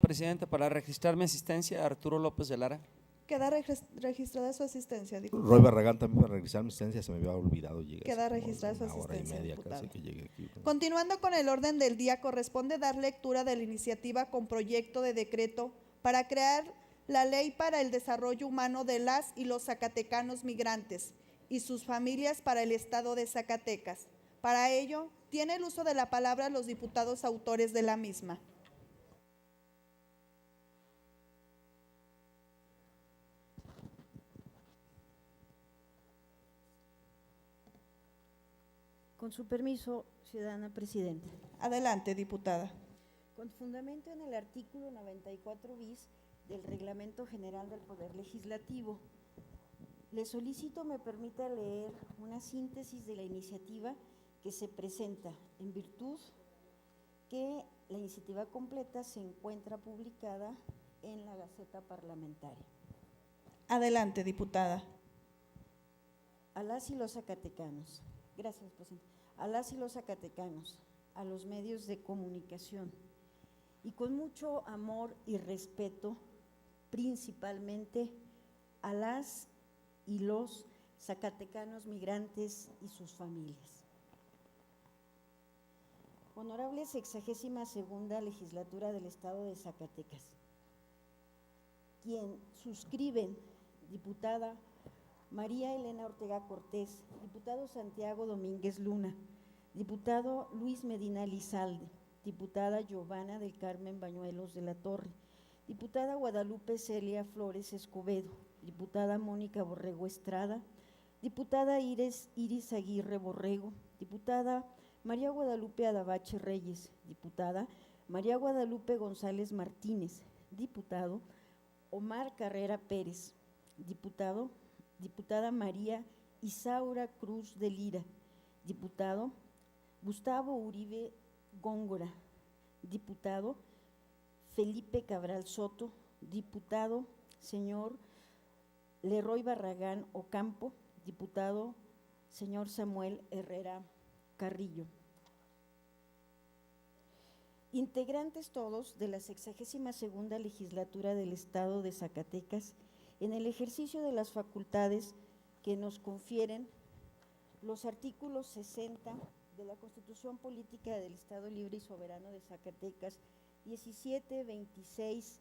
presidente, para registrar mi asistencia, Arturo López de Lara. Queda registrada su asistencia, diputado. Roy Barragán, también para registrar mi asistencia, se me había olvidado llegar. Queda registrada su asistencia, Una hora y media diputado. casi que llegué aquí. Continuando con el orden del día, corresponde dar lectura de la iniciativa con proyecto de decreto para crear la ley para el desarrollo humano de las y los zacatecanos migrantes y sus familias para el estado de Zacatecas. Para ello, tiene el uso de la palabra los diputados autores de la misma. Con su permiso, ciudadana presidenta. Adelante, diputada. Con fundamento en el artículo 94 bis del Reglamento General del Poder Legislativo, le solicito me permita leer una síntesis de la iniciativa que se presenta en virtud que la iniciativa completa se encuentra publicada en la Gaceta Parlamentaria. Adelante, diputada. A las y los zacatecanos. Gracias, presidente. A las y los zacatecanos, a los medios de comunicación y con mucho amor y respeto, principalmente a las y los zacatecanos migrantes y sus familias. Honorable 62ª Legislatura del Estado de Zacatecas, quien suscriben, diputada María Elena Ortega Cortés, diputado Santiago Domínguez Luna, diputado Luis Medina Lizalde, diputada Giovanna del Carmen Bañuelos de la Torre, diputada Guadalupe Celia Flores Escobedo, diputada Mónica Borrego Estrada, diputada Iris Aguirre Borrego, diputada María Guadalupe Adabache Reyes, diputada María Guadalupe González Martínez, diputado Omar Carrera Pérez, diputada María Isaura Cruz de Lira, diputado Gustavo Uribe Góngora, diputado Felipe Cabral Soto, diputado señor Leroy Barragán Ocampo, diputado señor Samuel Herrera Carrillo. Integrantes todos de la 62ª Legislatura del Estado de Zacatecas, en el ejercicio de las facultades que nos confieren los artículos 60 de la Constitución Política del Estado Libre y Soberano de Zacatecas, 17, 26,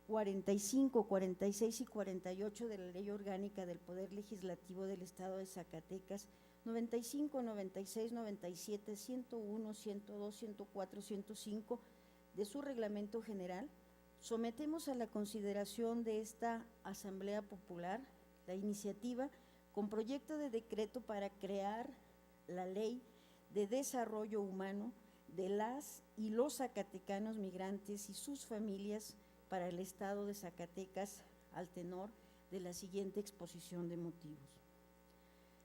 45, 46 y 48 de la Ley Orgánica del Poder Legislativo del Estado de Zacatecas, 95, 96, 97, 101, 102, 104, 105 de su Reglamento General, sometemos a la consideración de esta Asamblea Popular la iniciativa con proyecto de decreto para crear la Ley de Desarrollo Humano de las y los zacatecanos migrantes y sus familias para el Estado de Zacatecas al tenor de la siguiente exposición de motivos.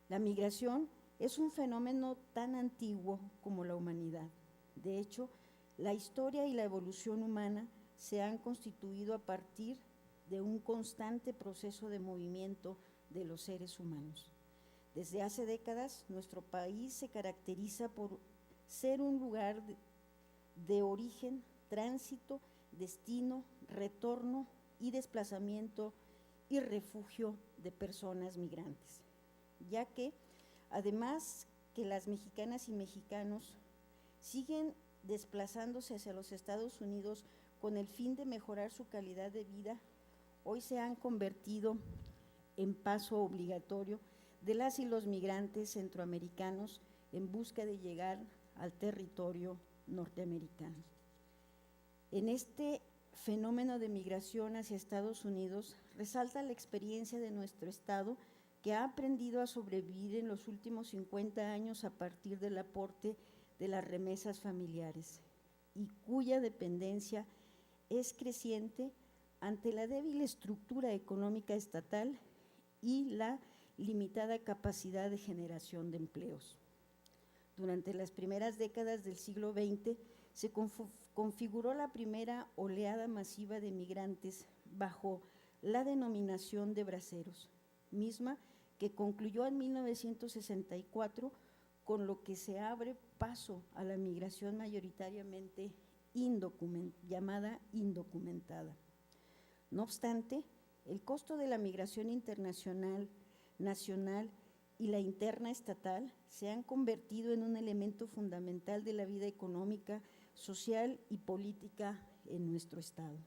La migración es un fenómeno tan antiguo como la humanidad. De hecho, la historia y la evolución humana se han constituido a partir de un constante proceso de movimiento de los seres humanos. Desde hace décadas, nuestro país se caracteriza por ser un lugar de origen, tránsito, destino, retorno y desplazamiento y refugio de personas migrantes, ya que además que las mexicanas y mexicanos siguen desplazándose hacia los Estados Unidos con el fin de mejorar su calidad de vida, hoy se han convertido en paso obligatorio de las y los migrantes centroamericanos en busca de llegar al territorio norteamericano. En este fenómeno de migración hacia Estados Unidos resalta la experiencia de nuestro Estado, que ha aprendido a sobrevivir en los últimos 50 años a partir del aporte de las remesas familiares y cuya dependencia es creciente ante la débil estructura económica estatal y la limitada capacidad de generación de empleos. Durante las primeras décadas del siglo XX se configuró la primera oleada masiva de migrantes bajo la denominación de braceros, misma que concluyó en 1964, con lo que se abre paso a la migración mayoritariamente llamada indocumentada. No obstante, el costo de la migración internacional, nacional y la interna estatal se han convertido en un elemento fundamental de la vida económica, social y política en nuestro Estado.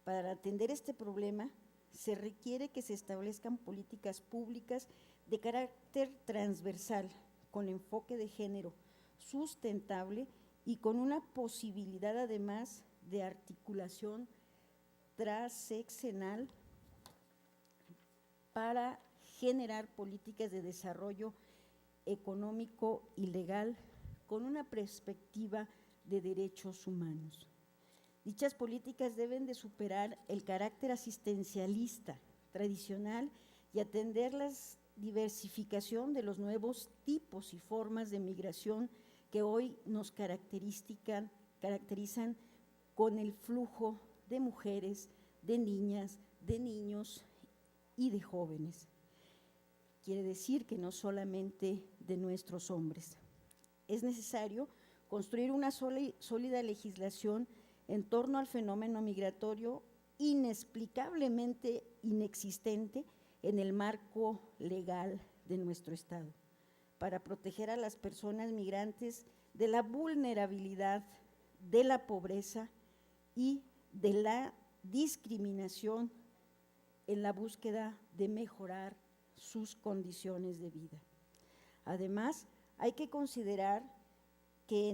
Para atender este problema, se requiere que se establezcan políticas públicas de carácter transversal, con enfoque de género, sustentable y con una posibilidad además de articulación transeccional para generar políticas de desarrollo económico y legal con una perspectiva de derechos humanos. Dichas políticas deben de superar el carácter asistencialista tradicional y atender la diversificación de los nuevos tipos y formas de migración que hoy nos caracterizan con el flujo de mujeres, de niñas, de niños y de jóvenes. Quiere decir que no solamente de nuestros hombres. Es necesario construir una sólida legislación en torno al fenómeno migratorio inexplicablemente inexistente en el marco legal de nuestro Estado, para proteger a las personas migrantes de la vulnerabilidad, de la pobreza y de la discriminación en la búsqueda de mejorar sus condiciones de vida. Además, hay que considerar que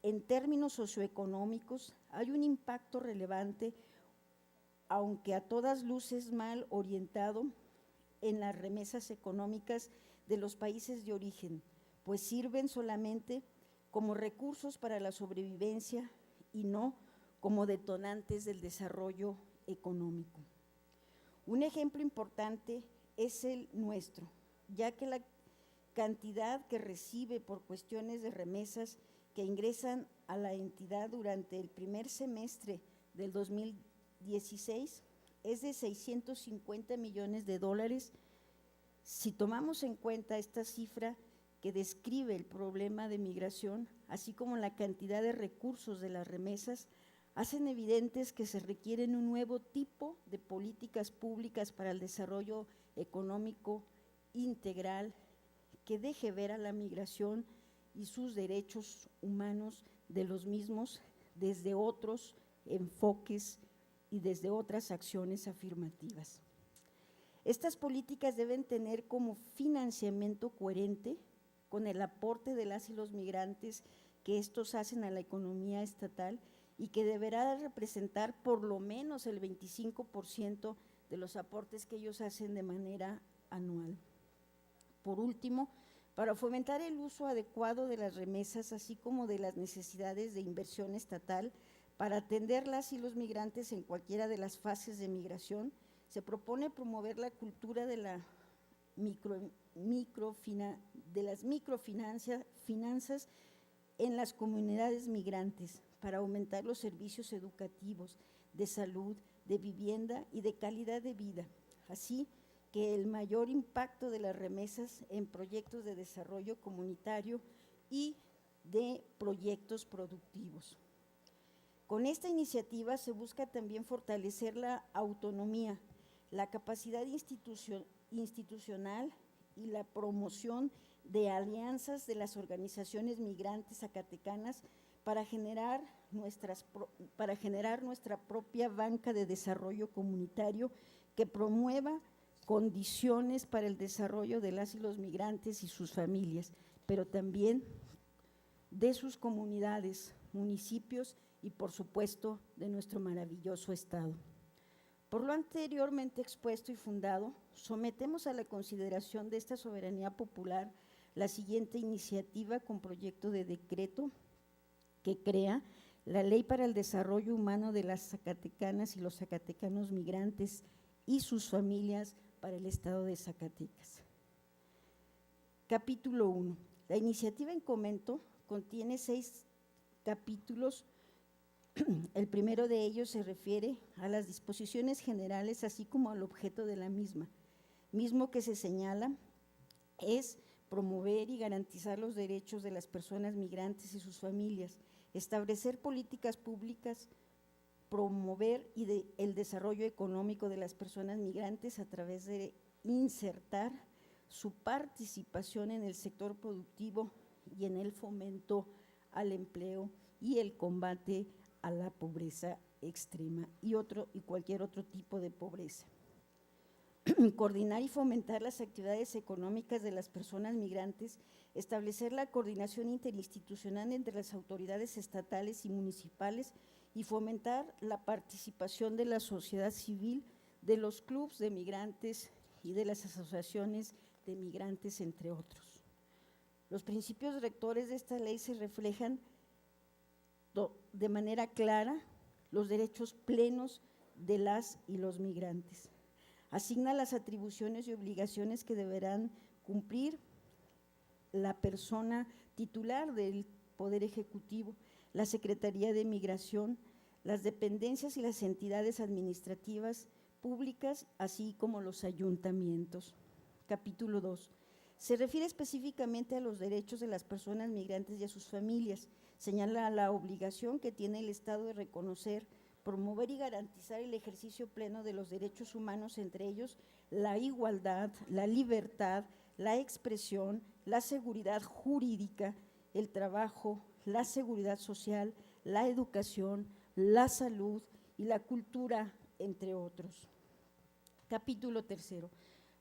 en términos socioeconómicos hay un impacto relevante, aunque a todas luces mal orientado, en las remesas económicas de los países de origen, pues sirven solamente como recursos para la sobrevivencia y no como detonantes del desarrollo económico. Un ejemplo importante es el nuestro, ya que la cantidad que recibe por cuestiones de remesas que ingresan a la entidad durante el primer semestre del 2016 es de 650 millones de dólares. Si tomamos en cuenta esta cifra que describe el problema de migración, así como la cantidad de recursos de las remesas, hacen evidentes que se requieren un nuevo tipo de políticas públicas para el desarrollo económico integral que deje ver a la migración y sus derechos humanos de los mismos desde otros enfoques y desde otras acciones afirmativas. Estas políticas deben tener como financiamiento coherente con el aporte de las y los migrantes que estos hacen a la economía estatal y que deberá representar por lo menos el 25% de los aportes que ellos hacen de manera anual. Por último, para fomentar el uso adecuado de las remesas, así como de las necesidades de inversión estatal, para atender las y los migrantes en cualquiera de las fases de migración, se propone promover la cultura de las microfinanzas en las comunidades migrantes para aumentar los servicios educativos, de salud, de vivienda y de calidad de vida, así que el mayor impacto de las remesas en proyectos de desarrollo comunitario y de proyectos productivos. Con esta iniciativa se busca también fortalecer la autonomía, la capacidad institucional y la promoción de alianzas de las organizaciones migrantes zacatecanas para generar nuestra propia banca de desarrollo comunitario que promueva condiciones para el desarrollo de las y los migrantes y sus familias, pero también de sus comunidades, municipios y por supuesto de nuestro maravilloso Estado. Por lo anteriormente expuesto y fundado, sometemos a la consideración de esta soberanía popular la siguiente iniciativa con proyecto de decreto que crea la Ley para el Desarrollo Humano de las Zacatecanas y los zacatecanos migrantes y sus familias para el Estado de Zacatecas. Capítulo 1. La iniciativa en comento contiene 6 capítulos. El primero de ellos se refiere a las disposiciones generales, así como al objeto de la mismo que se señala es promover y garantizar los derechos de las personas migrantes y sus familias, establecer políticas públicas, promover el desarrollo económico de las personas migrantes a través de insertar su participación en el sector productivo y en el fomento al empleo y el combate a la pobreza extrema y cualquier otro tipo de pobreza. Coordinar y fomentar las actividades económicas de las personas migrantes, establecer la coordinación interinstitucional entre las autoridades estatales y municipales y fomentar la participación de la sociedad civil, de los clubes de migrantes y de las asociaciones de migrantes, entre otros. Los principios rectores de esta ley se reflejan de manera clara los derechos plenos de las y los migrantes. Asigna las atribuciones y obligaciones que deberán cumplir la persona titular del Poder Ejecutivo, la Secretaría de Migración, las dependencias y las entidades administrativas públicas, así como los ayuntamientos. Capítulo 2. Se refiere específicamente a los derechos de las personas migrantes y a sus familias. Señala la obligación que tiene el Estado de reconocer, promover y garantizar el ejercicio pleno de los derechos humanos, entre ellos la igualdad, la libertad, la expresión, la seguridad jurídica, el trabajo, la seguridad social, la educación, la salud y la cultura, entre otros. Capítulo 3.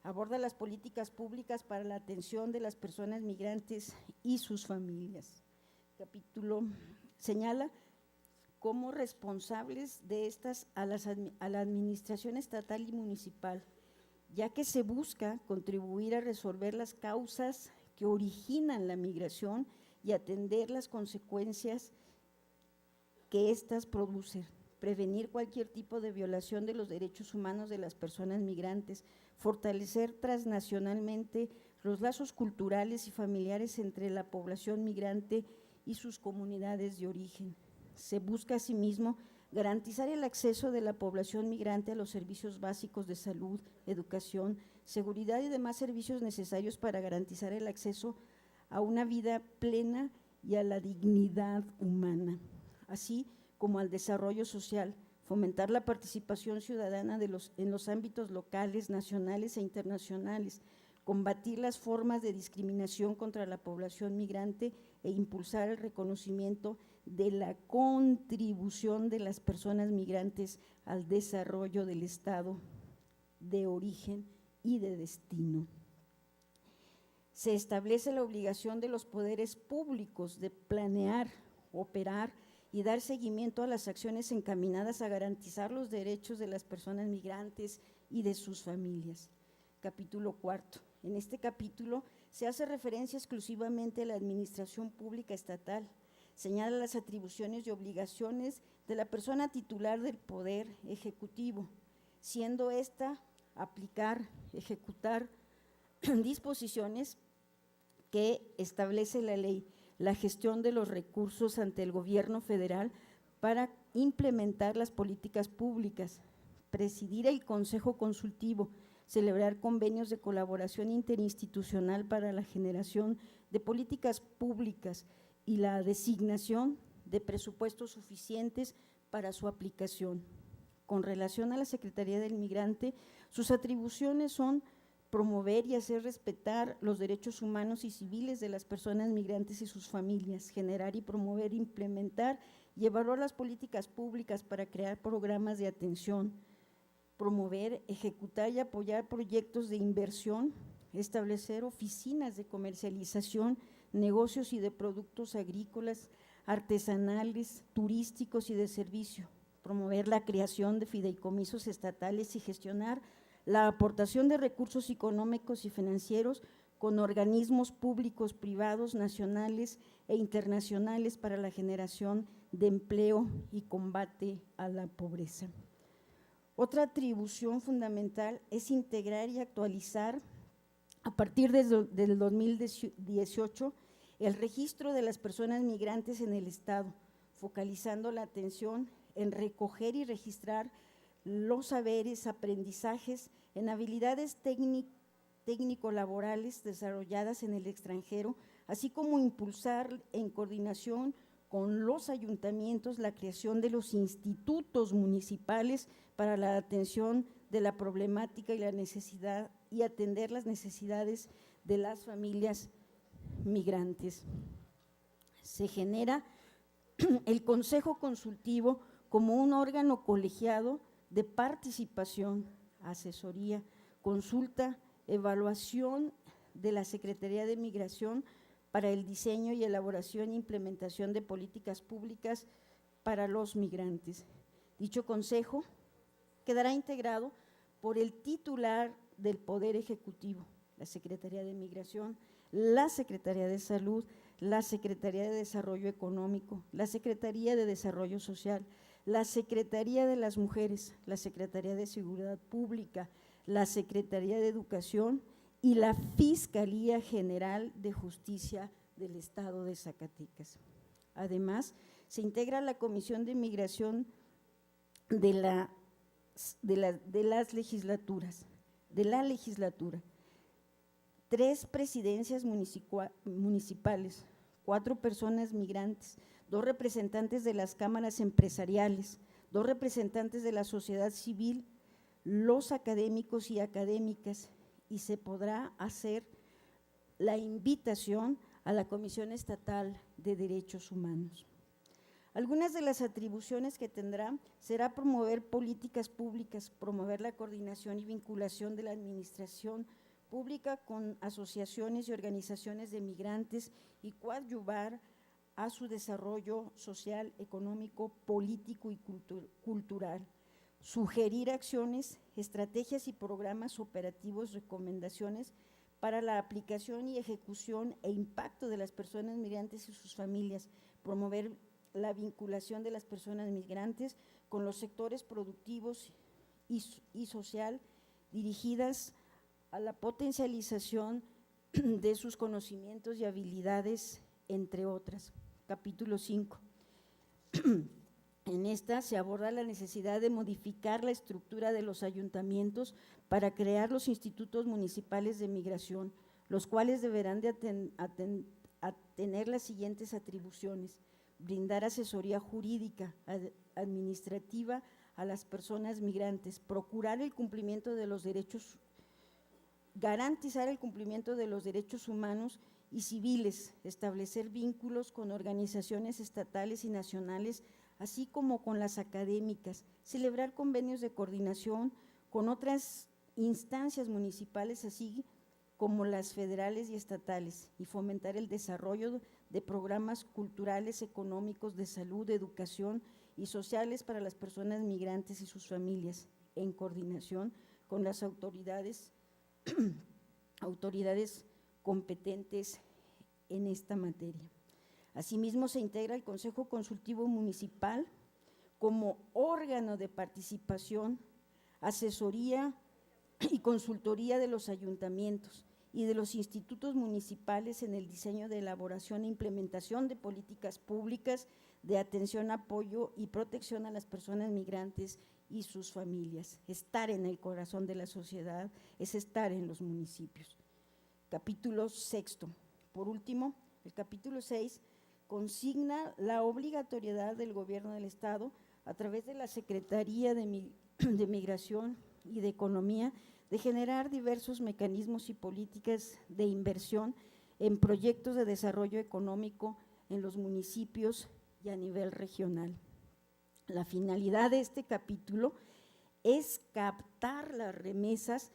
Aborda las políticas públicas para la atención de las personas migrantes y sus familias. Capítulo señala como responsables de estas a la administración estatal y municipal, ya que se busca contribuir a resolver las causas que originan la migración y atender las consecuencias que éstas producen, prevenir cualquier tipo de violación de los derechos humanos de las personas migrantes, fortalecer transnacionalmente los lazos culturales y familiares entre la población migrante y sus comunidades de origen. Se busca asimismo garantizar el acceso de la población migrante a los servicios básicos de salud, educación, seguridad y demás servicios necesarios para garantizar el acceso a una vida plena y a la dignidad humana, así como al desarrollo social, fomentar la participación ciudadana en los ámbitos locales, nacionales e internacionales, combatir las formas de discriminación contra la población migrante e impulsar el reconocimiento de la contribución de las personas migrantes al desarrollo del estado de origen y de destino. Se establece la obligación de los poderes públicos de planear, operar y dar seguimiento a las acciones encaminadas a garantizar los derechos de las personas migrantes y de sus familias. Capítulo 4. En este capítulo se hace referencia exclusivamente a la administración pública estatal. Señala las atribuciones y obligaciones de la persona titular del Poder Ejecutivo, siendo esta aplicar, ejecutar disposiciones que establece la ley, la gestión de los recursos ante el gobierno federal para implementar las políticas públicas, presidir el Consejo Consultivo, celebrar convenios de colaboración interinstitucional para la generación de políticas públicas y la designación de presupuestos suficientes para su aplicación. Con relación a la Secretaría del Migrante, sus atribuciones son promover y hacer respetar los derechos humanos y civiles de las personas migrantes y sus familias, generar y promover, implementar y evaluar las políticas públicas para crear programas de atención, promover, ejecutar y apoyar proyectos de inversión, establecer oficinas de comercialización, negocios y de productos agrícolas, artesanales, turísticos y de servicio, promover la creación de fideicomisos estatales y gestionar la aportación de recursos económicos y financieros con organismos públicos, privados, nacionales e internacionales para la generación de empleo y combate a la pobreza. Otra atribución fundamental es integrar y actualizar a partir del 2018 el registro de las personas migrantes en el Estado, focalizando la atención en recoger y registrar los saberes, aprendizajes en habilidades técnico-laborales desarrolladas en el extranjero, así como impulsar en coordinación con los ayuntamientos la creación de los institutos municipales para la atención de la problemática y la necesidad y atender las necesidades de las familias migrantes. Se genera el Consejo Consultivo como un órgano colegiado de participación, asesoría, consulta, evaluación de la Secretaría de Migración para el diseño y elaboración e implementación de políticas públicas para los migrantes. Dicho consejo quedará integrado por el titular del Poder Ejecutivo, la Secretaría de Migración, la Secretaría de Salud, la Secretaría de Desarrollo Económico, la Secretaría de Desarrollo Social, la Secretaría de las Mujeres, la Secretaría de Seguridad Pública, la Secretaría de Educación y la Fiscalía General de Justicia del Estado de Zacatecas. Además, se integra la Comisión de Migración de la legislatura, 3 presidencias municipales, 4 personas migrantes, 2 representantes de las cámaras empresariales, 2 representantes de la sociedad civil, los académicos y académicas, y se podrá hacer la invitación a la Comisión Estatal de Derechos Humanos. Algunas de las atribuciones que tendrá será promover políticas públicas, promover la coordinación y vinculación de la administración pública con asociaciones y organizaciones de migrantes y coadyuvar a su desarrollo social, económico, político y cultural, sugerir acciones, estrategias y programas operativos, recomendaciones para la aplicación y ejecución e impacto de las personas migrantes y sus familias, promover la vinculación de las personas migrantes con los sectores productivos y social dirigidas a la potencialización de sus conocimientos y habilidades, entre otras. Capítulo 5. En esta se aborda la necesidad de modificar la estructura de los ayuntamientos para crear los institutos municipales de migración, los cuales deberán de tener las siguientes atribuciones: brindar asesoría jurídica, administrativa a las personas migrantes, procurar el cumplimiento de los derechos, garantizar el cumplimiento de los derechos humanos y civiles, establecer vínculos con organizaciones estatales y nacionales, así como con las académicas, celebrar convenios de coordinación con otras instancias municipales, así como las federales y estatales, y fomentar el desarrollo de programas culturales, económicos, de salud, de educación y sociales para las personas migrantes y sus familias, en coordinación con las autoridades competentes en esta materia. Asimismo, se integra el Consejo Consultivo Municipal como órgano de participación, asesoría y consultoría de los ayuntamientos y de los institutos municipales en el diseño de elaboración e implementación de políticas públicas de atención, apoyo y protección a las personas migrantes y sus familias. Estar en el corazón de la sociedad es estar en los municipios. Capítulo 6. Por último, el capítulo 6 consigna la obligatoriedad del Gobierno del Estado, a través de la Secretaría de Migración y de Economía, de generar diversos mecanismos y políticas de inversión en proyectos de desarrollo económico en los municipios y a nivel regional. La finalidad de este capítulo es captar las remesas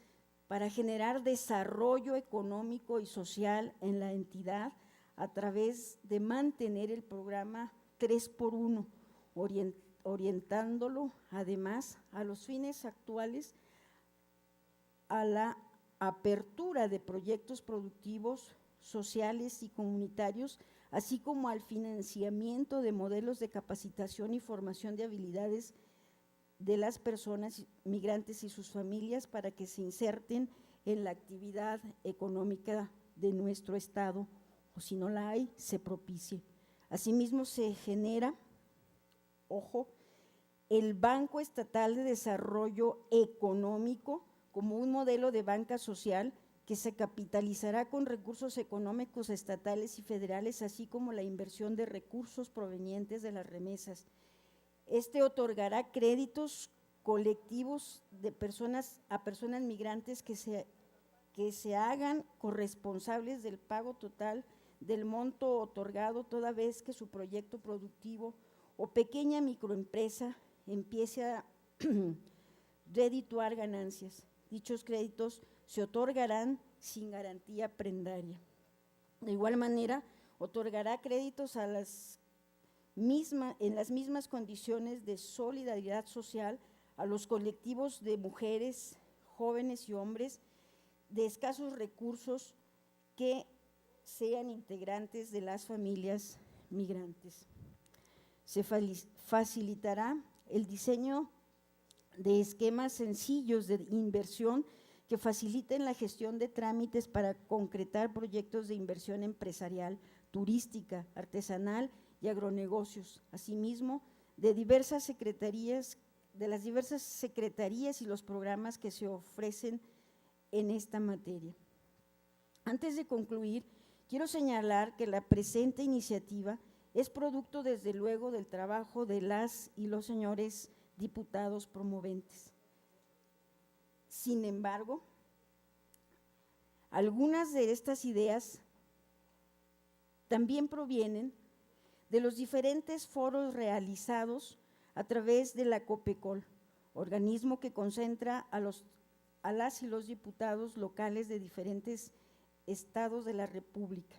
para generar desarrollo económico y social en la entidad a través de mantener el programa 3x1, orientándolo además a los fines actuales a la apertura de proyectos productivos, sociales y comunitarios, así como al financiamiento de modelos de capacitación y formación de habilidades de las personas migrantes y sus familias para que se inserten en la actividad económica de nuestro estado, o si no la hay, se propicie. Asimismo, se genera, el Banco Estatal de Desarrollo Económico como un modelo de banca social que se capitalizará con recursos económicos estatales y federales, así como la inversión de recursos provenientes de las remesas. Este otorgará créditos colectivos de a personas migrantes que se hagan corresponsables del pago total del monto otorgado toda vez que su proyecto productivo o pequeña microempresa empiece a redituar ganancias. Dichos créditos se otorgarán sin garantía prendaria. De igual manera, otorgará créditos en las mismas condiciones de solidaridad social a los colectivos de mujeres, jóvenes y hombres de escasos recursos que sean integrantes de las familias migrantes. Se facilitará el diseño de esquemas sencillos de inversión que faciliten la gestión de trámites para concretar proyectos de inversión empresarial, turística, artesanal y agronegocios. Asimismo, de las diversas secretarías y los programas que se ofrecen en esta materia. Antes de concluir, quiero señalar que la presente iniciativa es producto, desde luego, del trabajo de las y los señores diputados promoventes. Sin embargo, algunas de estas ideas también provienen de los diferentes foros realizados a través de la COPECOL, organismo que concentra a las y los diputados locales de diferentes estados de la República,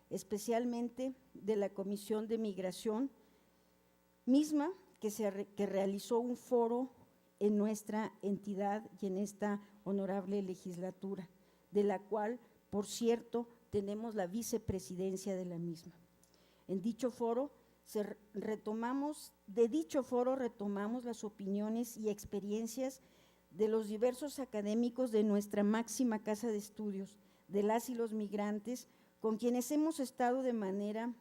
especialmente de la Comisión de Migración, misma que realizó un foro en nuestra entidad y en esta honorable legislatura, de la cual, por cierto, tenemos la vicepresidencia de la misma. En dicho foro retomamos las opiniones y experiencias de los diversos académicos de nuestra máxima casa de estudios, de las y los migrantes, con quienes hemos estado de manera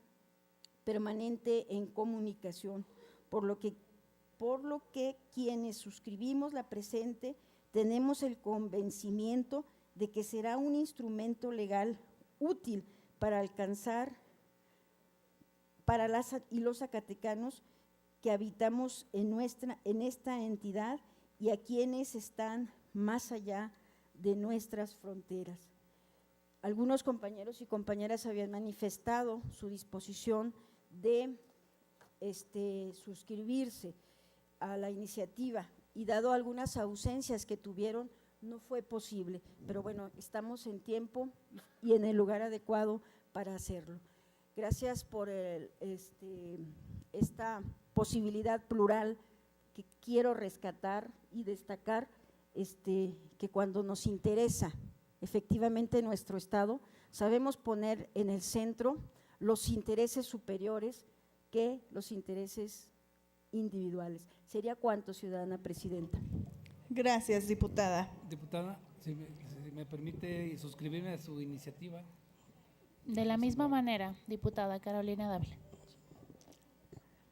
permanente en comunicación, por lo que quienes suscribimos la presente tenemos el convencimiento de que será un instrumento legal útil para alcanzar para las y los zacatecanos que habitamos en esta entidad y a quienes están más allá de nuestras fronteras. Algunos compañeros y compañeras habían manifestado su disposición de suscribirse a la iniciativa y, dado algunas ausencias que tuvieron, no fue posible, pero bueno, estamos en tiempo y en el lugar adecuado para hacerlo. Gracias por esta posibilidad plural que quiero rescatar y destacar, que cuando nos interesa efectivamente nuestro Estado, sabemos poner en el centro los intereses superiores que los intereses individuales. ¿Sería cuánto, ciudadana presidenta? Gracias, diputada. Diputada, si me permite suscribirme a su iniciativa. De la misma manera, diputada Carolina Dávila.